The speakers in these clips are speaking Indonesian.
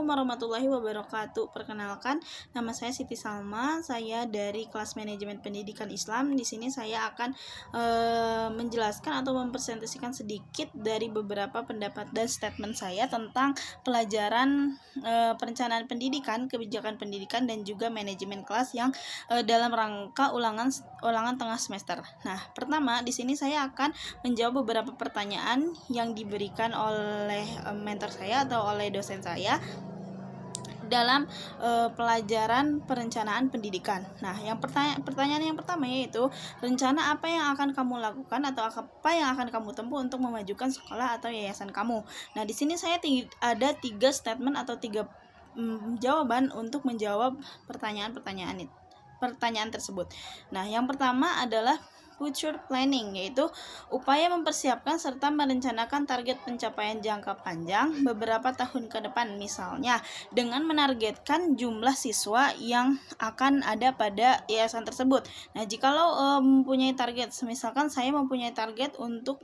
Assalamualaikum warahmatullahi wabarakatuh. Perkenalkan, nama saya Siti Salma. Saya dari kelas manajemen pendidikan Islam. Di sini saya akan menjelaskan atau mempresentasikan sedikit dari beberapa pendapat dan statement saya tentang pelajaran perencanaan pendidikan, kebijakan pendidikan, dan juga manajemen kelas yang dalam rangka ulangan tengah semester. Nah, pertama di sini saya akan menjawab beberapa pertanyaan yang diberikan oleh mentor saya atau oleh dosen saya dalam pelajaran perencanaan pendidikan. Nah, pertanyaan yang pertama yaitu rencana apa yang akan kamu lakukan atau apa yang akan kamu tempuh untuk memajukan sekolah atau yayasan kamu. Nah, di sini saya ada 3 statement atau 3 jawaban untuk menjawab pertanyaan tersebut. Nah, yang pertama adalah future planning, yaitu upaya mempersiapkan serta merencanakan target pencapaian jangka panjang beberapa tahun ke depan, misalnya dengan menargetkan jumlah siswa yang akan ada pada yayasan tersebut. Nah, jikalau mempunyai target, misalkan saya mempunyai target untuk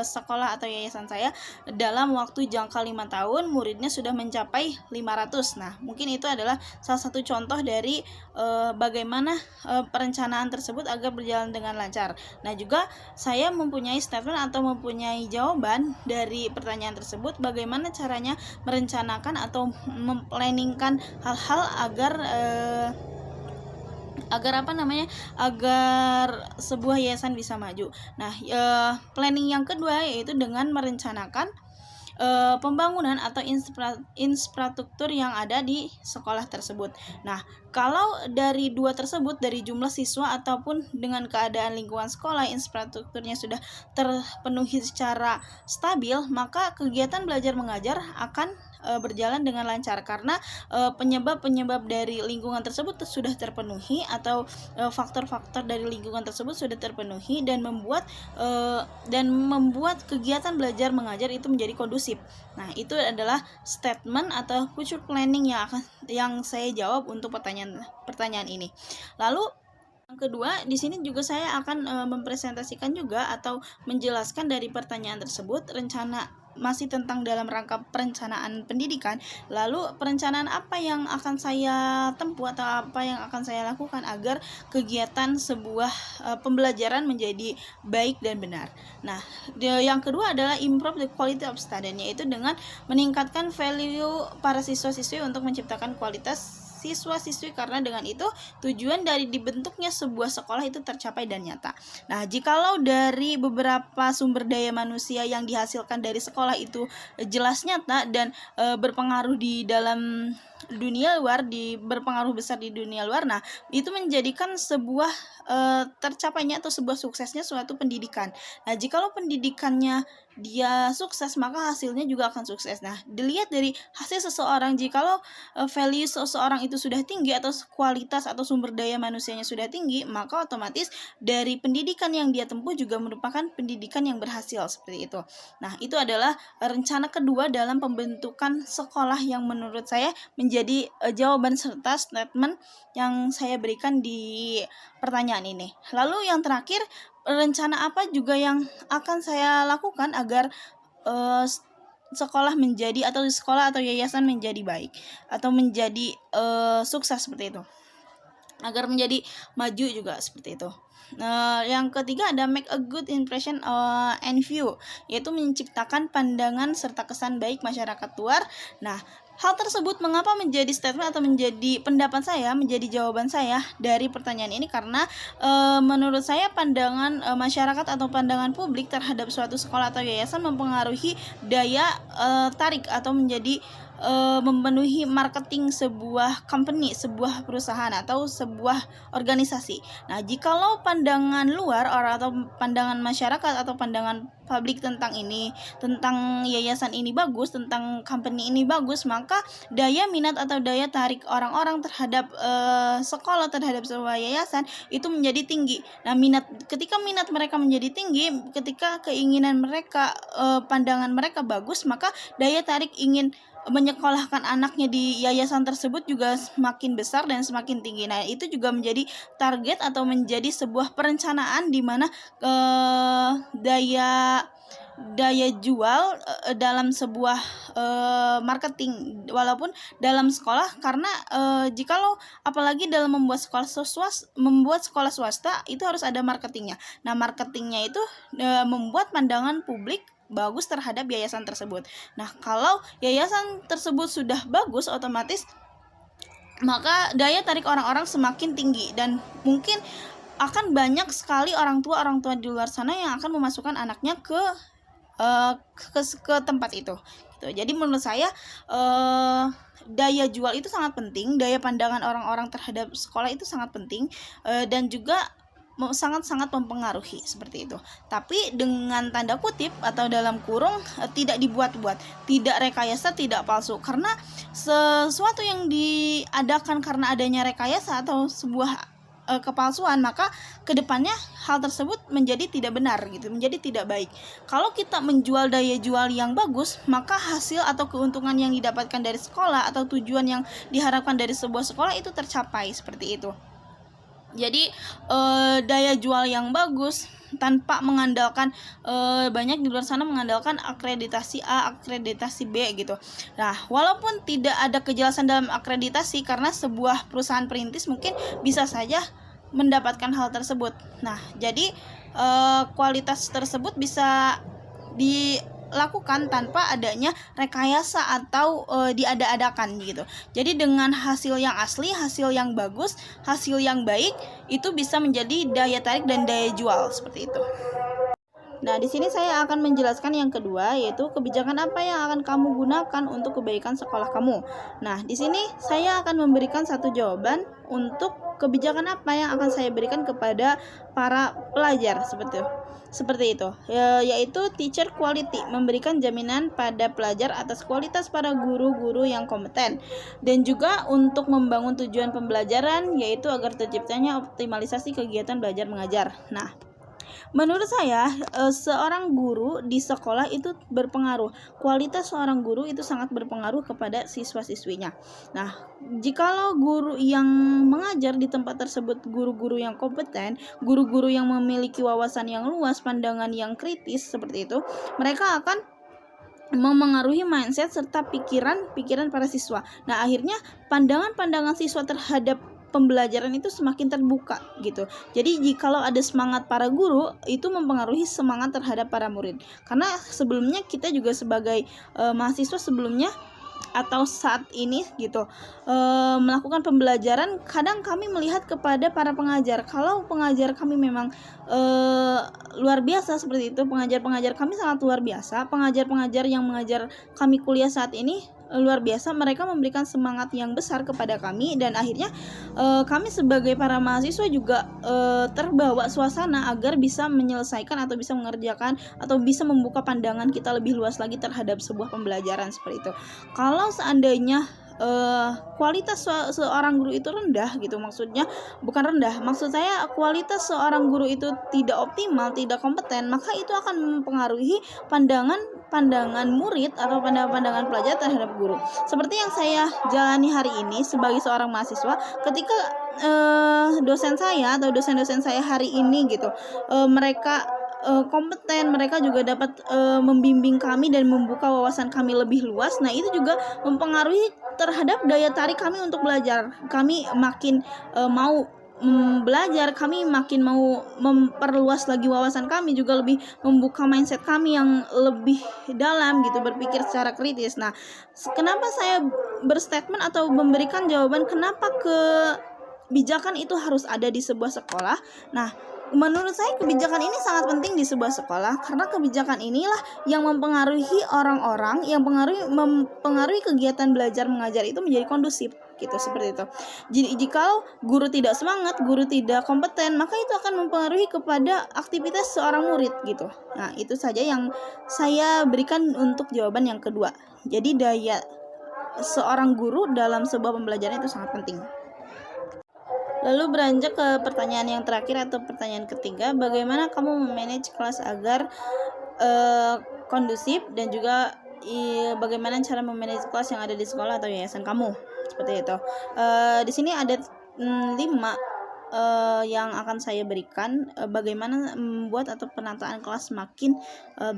sekolah atau yayasan saya dalam waktu jangka 5 tahun muridnya sudah mencapai 500. Nah, mungkin itu adalah salah satu contoh dari bagaimana perencanaan tersebut agar berjalan dengan lancar. Nah, juga saya mempunyai statement atau mempunyai jawaban dari pertanyaan tersebut, bagaimana caranya merencanakan atau memplanningkan hal-hal agar sebuah yayasan bisa maju. Nah, planning yang kedua yaitu dengan merencanakan pembangunan atau infrastruktur yang ada di sekolah tersebut. Nah, kalau dari dua tersebut, dari jumlah siswa ataupun dengan keadaan lingkungan sekolah, infrastrukturnya sudah terpenuhi secara stabil, maka kegiatan belajar mengajar akan berjalan dengan lancar karena penyebab-penyebab dari lingkungan tersebut sudah terpenuhi atau faktor-faktor dari lingkungan tersebut sudah terpenuhi dan membuat kegiatan belajar mengajar itu menjadi kondusif. Nah, itu adalah statement atau future planning yang saya jawab untuk pertanyaan ini. Lalu yang kedua, di sini juga saya akan mempresentasikan juga atau menjelaskan dari pertanyaan tersebut rencana masih tentang dalam rangka perencanaan pendidikan. Lalu perencanaan apa yang akan saya tempuh atau apa yang akan saya lakukan agar kegiatan sebuah pembelajaran menjadi baik dan benar. Nah, yang kedua adalah improve the quality of student, yaitu dengan meningkatkan value para siswa-siswi untuk menciptakan kualitas siswa-siswi, karena dengan itu tujuan dari dibentuknya sebuah sekolah itu tercapai dan nyata. Nah, jikalau dari beberapa sumber daya manusia yang dihasilkan dari sekolah itu jelas nyata dan berpengaruh di dalam dunia luar, berpengaruh besar di dunia luar, nah itu menjadikan sebuah tercapainya atau sebuah suksesnya suatu pendidikan. Nah, jikalau pendidikannya dia sukses, maka hasilnya juga akan sukses. Nah, dilihat dari hasil seseorang, jikalau value seseorang itu sudah tinggi atau kualitas atau sumber daya manusianya sudah tinggi, maka otomatis dari pendidikan yang dia tempuh juga merupakan pendidikan yang berhasil, seperti itu. Nah, itu adalah rencana kedua dalam pembentukan sekolah yang menurut saya menjadi jawaban serta statement yang saya berikan di pertanyaan ini. Lalu yang terakhir, rencana apa juga yang akan saya lakukan agar sekolah atau yayasan menjadi baik atau menjadi sukses, seperti itu, agar menjadi maju juga, seperti itu. Yang ketiga ada make a good impression and view, yaitu menciptakan pandangan serta kesan baik masyarakat luar. Nah, hal tersebut mengapa menjadi statement atau menjadi pendapat saya, menjadi jawaban saya dari pertanyaan ini, karena menurut saya pandangan masyarakat atau pandangan publik terhadap suatu sekolah atau yayasan mempengaruhi daya tarik atau menjadi memenuhi marketing sebuah company, sebuah perusahaan atau sebuah organisasi. Nah, jikalau pandangan luar atau pandangan masyarakat atau pandangan publik tentang yayasan ini bagus, tentang company ini bagus, maka daya minat atau daya tarik orang-orang terhadap sekolah, terhadap sebuah yayasan itu menjadi tinggi. Nah, ketika minat mereka menjadi tinggi, ketika keinginan mereka, pandangan mereka bagus, maka daya tarik ingin menyekolahkan anaknya di yayasan tersebut juga semakin besar dan semakin tinggi. Nah, itu juga menjadi target atau menjadi sebuah perencanaan di mana daya daya jual dalam sebuah marketing walaupun dalam sekolah, karena jikalau apalagi dalam membuat sekolah swasta itu harus ada marketingnya. Nah, marketingnya itu membuat pandangan publik bagus terhadap yayasan tersebut. Nah, kalau yayasan tersebut sudah bagus, otomatis maka daya tarik orang-orang semakin tinggi, dan mungkin akan banyak sekali orang tua di luar sana yang akan memasukkan anaknya ke tempat itu gitu. Jadi menurut saya daya jual itu sangat penting, daya pandangan orang-orang terhadap sekolah itu sangat penting, dan juga sangat-sangat mempengaruhi seperti itu. Tapi dengan tanda kutip atau dalam kurung, tidak dibuat-buat, tidak rekayasa, tidak palsu. Karena sesuatu yang diadakan karena adanya rekayasa atau sebuah kepalsuan, maka kedepannya hal tersebut menjadi tidak benar gitu, menjadi tidak baik. Kalau kita menjual daya jual yang bagus, maka hasil atau keuntungan yang didapatkan dari sekolah atau tujuan yang diharapkan dari sebuah sekolah itu tercapai seperti itu. Jadi daya jual yang bagus tanpa mengandalkan banyak di luar sana mengandalkan akreditasi A, akreditasi B gitu. Nah, walaupun tidak ada kejelasan dalam akreditasi, karena sebuah perusahaan perintis mungkin bisa saja mendapatkan hal tersebut. Nah, jadi kualitas tersebut bisa dilakukan tanpa adanya rekayasa atau diada-adakan gitu. Jadi dengan hasil yang asli, hasil yang bagus, hasil yang baik, itu bisa menjadi daya tarik dan daya jual seperti itu. Nah, di sini saya akan menjelaskan yang kedua, yaitu kebijakan apa yang akan kamu gunakan untuk kebaikan sekolah kamu. Nah, di sini saya akan memberikan satu jawaban untuk kebijakan apa yang akan saya berikan kepada para pelajar seperti itu, yaitu teacher quality, memberikan jaminan pada pelajar atas kualitas para guru-guru yang kompeten, dan juga untuk membangun tujuan pembelajaran, yaitu agar terciptanya optimalisasi kegiatan belajar mengajar. Nah, menurut saya seorang guru di sekolah itu berpengaruh. Kualitas seorang guru itu sangat berpengaruh kepada siswa-siswinya. Nah, jikalau guru yang mengajar di tempat tersebut guru-guru yang kompeten, guru-guru yang memiliki wawasan yang luas, pandangan yang kritis seperti itu, mereka akan memengaruhi mindset serta pikiran para siswa. Nah, akhirnya pandangan siswa terhadap pembelajaran itu semakin terbuka gitu. Jadi jikalau ada semangat para guru, itu mempengaruhi semangat terhadap para murid. Karena sebelumnya kita juga sebagai mahasiswa sebelumnya atau saat ini gitu melakukan pembelajaran, kadang kami melihat kepada para pengajar. Kalau pengajar kami memang luar biasa seperti itu, pengajar kami sangat luar biasa, pengajar yang mengajar kami kuliah saat ini luar biasa, mereka memberikan semangat yang besar kepada kami, dan akhirnya kami sebagai para mahasiswa juga terbawa suasana agar bisa menyelesaikan atau bisa mengerjakan atau bisa membuka pandangan kita lebih luas lagi terhadap sebuah pembelajaran seperti itu. Kalau seandainya kualitas seorang guru itu rendah gitu, maksudnya bukan rendah, maksud saya kualitas seorang guru itu tidak optimal, tidak kompeten, maka itu akan mempengaruhi pandangan murid atau pandangan pelajar terhadap guru. Seperti yang saya jalani hari ini sebagai seorang mahasiswa, ketika dosen saya atau dosen-dosen saya hari ini gitu, mereka kompeten, mereka juga dapat membimbing kami dan membuka wawasan kami lebih luas. Nah, itu juga mempengaruhi terhadap daya tarik kami untuk belajar. Kami makin mau belajar, kami makin mau memperluas lagi wawasan kami, juga lebih membuka mindset kami yang lebih dalam gitu, berpikir secara kritis. Nah, kenapa saya berstatement atau memberikan jawaban kenapa kebijakan itu harus ada di sebuah sekolah? Nah, menurut saya kebijakan ini sangat penting di sebuah sekolah, karena kebijakan inilah yang mempengaruhi orang-orang, yang mempengaruhi kegiatan belajar mengajar itu menjadi kondusif gitu, seperti itu. Jadi jika guru tidak semangat, guru tidak kompeten, maka itu akan mempengaruhi kepada aktivitas seorang murid gitu. Nah, itu saja yang saya berikan untuk jawaban yang kedua. Jadi daya seorang guru dalam sebuah pembelajaran itu sangat penting. Lalu beranjak ke pertanyaan yang terakhir atau pertanyaan ketiga, bagaimana kamu memanage kelas agar kondusif, dan juga bagaimana cara memanage kelas yang ada di sekolah atau yayasan kamu, seperti itu. Di sini ada 5 yang akan saya berikan, bagaimana membuat atau penataan kelas semakin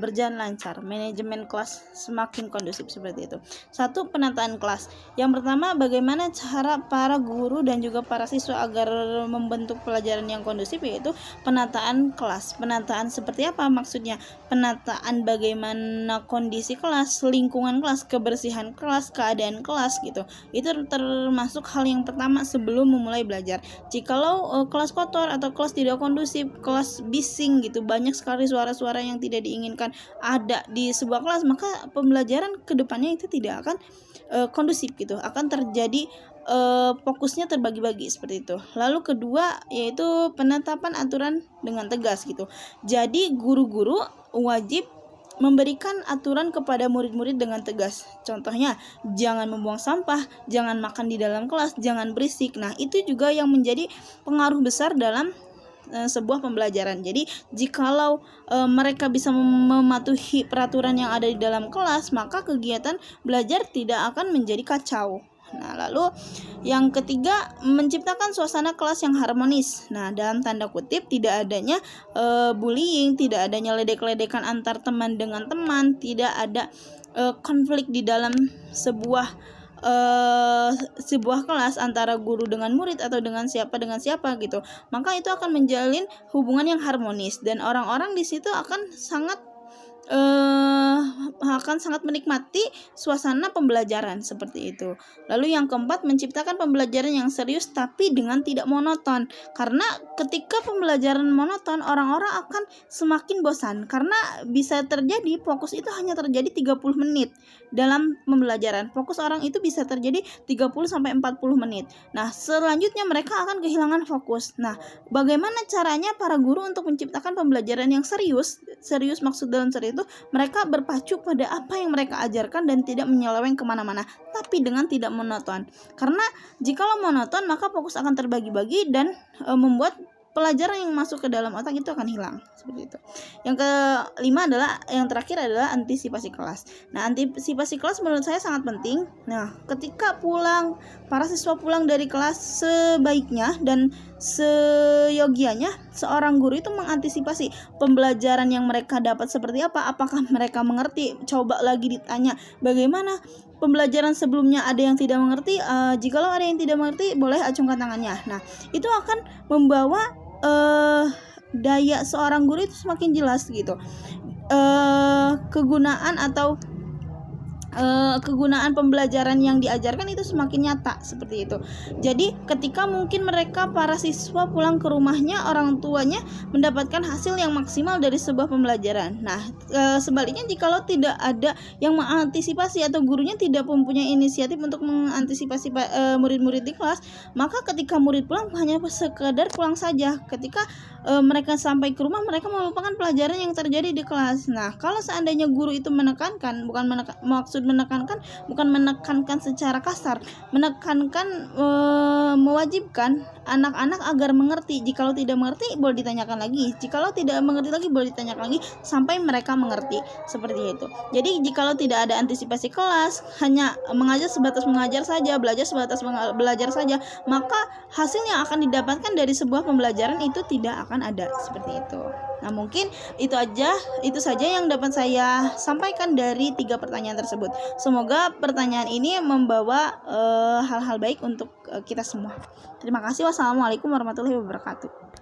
berjalan lancar, manajemen kelas semakin kondusif seperti itu. 1. Penataan kelas. Yang pertama, bagaimana cara para guru dan juga para siswa agar membentuk pelajaran yang kondusif, yaitu penataan kelas. Penataan seperti apa maksudnya? Penataan bagaimana kondisi kelas, lingkungan kelas, kebersihan kelas, keadaan kelas gitu. Itu termasuk hal yang pertama sebelum memulai belajar. Jikalau kelas kotor atau kelas tidak kondusif, kelas bising gitu, banyak sekali suara-suara yang tidak diinginkan ada di sebuah kelas, maka pembelajaran kedepannya itu tidak akan kondusif gitu, akan terjadi fokusnya terbagi-bagi seperti itu. Lalu kedua, yaitu penetapan aturan dengan tegas gitu. Jadi guru-guru wajib memberikan aturan kepada murid-murid dengan tegas. Contohnya, jangan membuang sampah, jangan makan di dalam kelas, jangan berisik. Nah, itu juga yang menjadi pengaruh besar dalam sebuah pembelajaran. Jadi, jikalau mereka bisa mematuhi peraturan yang ada di dalam kelas, maka kegiatan belajar tidak akan menjadi kacau. Nah, lalu yang ketiga, menciptakan suasana kelas yang harmonis. Nah, dalam tanda kutip, tidak adanya bullying, tidak adanya ledek-ledekan antar teman dengan teman, tidak ada konflik di dalam sebuah kelas antara guru dengan murid atau dengan siapa gitu. Maka itu akan menjalin hubungan yang harmonis dan orang-orang di situ akan sangat menikmati suasana pembelajaran seperti itu. Lalu yang keempat, menciptakan pembelajaran yang serius tapi dengan tidak monoton. Karena ketika pembelajaran monoton, orang-orang akan semakin bosan karena bisa terjadi fokus itu hanya terjadi 30 menit dalam pembelajaran. Fokus orang itu bisa terjadi 30 sampai 40 menit. Nah, selanjutnya mereka akan kehilangan fokus. Nah, bagaimana caranya para guru untuk menciptakan pembelajaran yang serius maksud dalam serius itu mereka berpacu pada apa yang mereka ajarkan dan tidak menyeleweng kemana-mana, tapi dengan tidak monoton. Karena jikalau monoton, maka fokus akan terbagi-bagi dan membuat pelajaran yang masuk ke dalam otak itu akan hilang seperti itu. Yang kelima adalah, yang terakhir adalah antisipasi kelas. Nah, antisipasi kelas menurut saya sangat penting. Nah, ketika para siswa pulang dari kelas, sebaiknya dan seyogianya seorang guru itu mengantisipasi pembelajaran yang mereka dapat seperti apa. Apakah mereka mengerti? Coba lagi ditanya, bagaimana pembelajaran sebelumnya, ada yang tidak mengerti? Jikalau ada yang tidak mengerti, boleh acungkan tangannya. Nah, itu akan membawa daya seorang guru itu semakin jelas gitu. Kegunaan pembelajaran yang diajarkan itu semakin nyata seperti itu. Jadi ketika mungkin para siswa pulang ke rumahnya, orang tuanya mendapatkan hasil yang maksimal dari sebuah pembelajaran. Nah, sebaliknya jikalau tidak ada yang mengantisipasi atau gurunya tidak mempunyai inisiatif untuk mengantisipasi murid-murid di kelas, maka ketika murid pulang hanya sekedar pulang saja. Ketika mereka sampai ke rumah, mereka melupakan pelajaran yang terjadi di kelas. Nah, kalau seandainya guru itu menekankan secara kasar, mewajibkan anak-anak agar mengerti. Jikalau tidak mengerti, boleh ditanyakan lagi. Jikalau tidak mengerti lagi, boleh ditanyakan lagi sampai mereka mengerti seperti itu. Jadi jikalau tidak ada antisipasi kelas, hanya mengajar sebatas mengajar saja, belajar sebatas belajar saja, maka hasil yang akan didapatkan dari sebuah pembelajaran itu tidak akan ada seperti itu. Nah, mungkin itu saja yang dapat saya sampaikan dari 3 pertanyaan tersebut. Semoga pertanyaan ini membawa hal-hal baik untuk kita semua. Terima kasih. Wassalamualaikum warahmatullahi wabarakatuh.